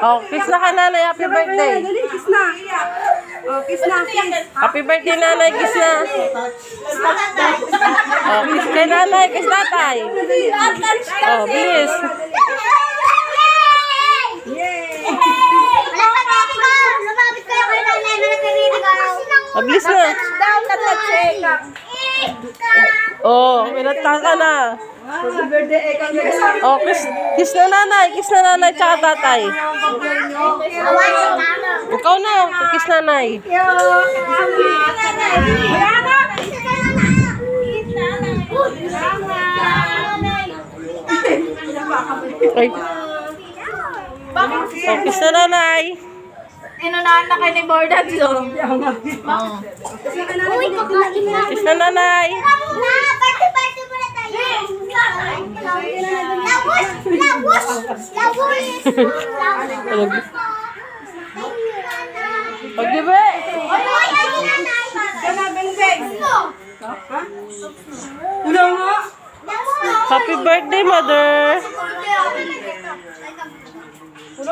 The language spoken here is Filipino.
Oh, kiss na ka nanay. Happy birthday. Dali, kiss na. Oh, kiss na, kiss. Happy birthday nanay. Kiss na. Oh, kiss kay nanay. Kiss tatay. Oh, bilis. Mabilis na. Oh, minata ka na. Happy birthday, ikaw. Oh, kiss na nanay. Kiss na nanay tsaka tatay. Ikaw na. Kiss nanay. Ay. Oh, kiss na nanay. Inunahan na kayo ni Bordat, so. Uy, kakain na. Kiss na nanay. Party mo na tayo. Labos! Pagdibe. Ulo nga. Happy birthday, mother. Ulo,